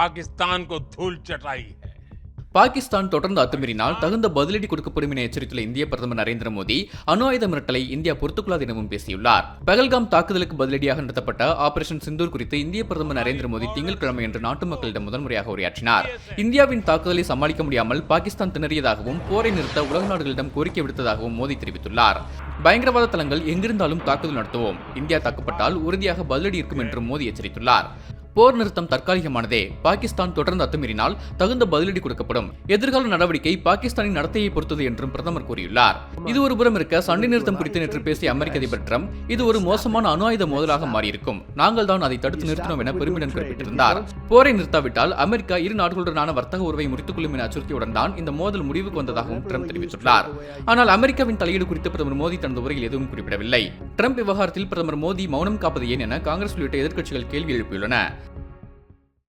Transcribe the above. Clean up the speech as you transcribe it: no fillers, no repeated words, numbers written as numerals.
पाकिस्तान को धूल चटाई है। பாகிஸ்தான் தொடர்ந்து அத்துமீறினால் தகுந்த பதிலடி கொடுக்கப்படும் என எச்சரித்துள்ள இந்திய பிரதமர் நரேந்திர மோடி அணு ஆயுத மிரட்டலை இந்தியா பொறுத்துக்கொள்ளாது எனவும் பேசியுள்ளார். பகல்காம் தாக்குதலுக்கு பதிலடியாக நடத்தப்பட்ட ஆபரேஷன் சிந்தூர் குறித்து இந்திய பிரதமர் நரேந்திர மோடி திங்கட்கிழமை என்று நாட்டு மக்களிடம் முதன்முறையாக உரையாற்றினார். இந்தியாவின் தாக்குதலை சமாளிக்க முடியாமல் பாகிஸ்தான் திணறியதாகவும் போரை நிறுத்த உலக நாடுகளிடம் கோரிக்கை விடுத்ததாகவும் மோடி தெரிவித்துள்ளார். பயங்கரவாத தளங்கள் எங்கிருந்தாலும் தாக்குதல் நடத்துவோம், இந்தியா தாக்கப்பட்டால் உறுதியாக பதிலடி இருக்கும் என்றும் மோடி எச்சரித்துள்ளார். போர் நிறுத்தம் தற்காலிகமானதே, பாகிஸ்தான் தொடர்ந்து அத்துமீறினால் தகுந்த பதிலடி கொடுக்கப்படும். எதிர்கால நடவடிக்கை பாகிஸ்தானின் நடத்தையை பொறுத்தது என்றும் பிரதமர் கூறியுள்ளார். இது ஒரு புறம் இருக்க, சண்டை நிறுத்தம் குறித்து நேற்று பேசிய அமெரிக்க அதிபர் டிரம்ப், இது ஒரு மோசமான அணு ஆயுத மோதலாக மாறியிருக்கும், நாங்கள் தான் அதை தடுத்து நிறுத்தினோம் என பெருமிடன் குறிப்பிட்டிருந்தார். போரை நிறுத்தாவிட்டால் அமெரிக்கா இரு நாடுகளுடனான வர்த்தக உறவை முறித்துக் கொள்ளும் என அச்சுறுத்தியுடன் தான் இந்த மோதல் முடிவுக்கு வந்ததாகவும் டிரம்ப் தெரிவித்துள்ளார். ஆனால் அமெரிக்காவின் தலையீடு குறித்து பிரதமர் மோடி தனது உரையில் எதுவும் குறிப்பிடவில்லை. டிரம்ப் விவகாரத்தில் பிரதமர் மோடி மௌனம் காப்பது ஏன் என காங்கிரஸ் உள்ளிட்ட எதிர்க்கட்சிகள் கேள்வி எழுப்பியுள்ளன.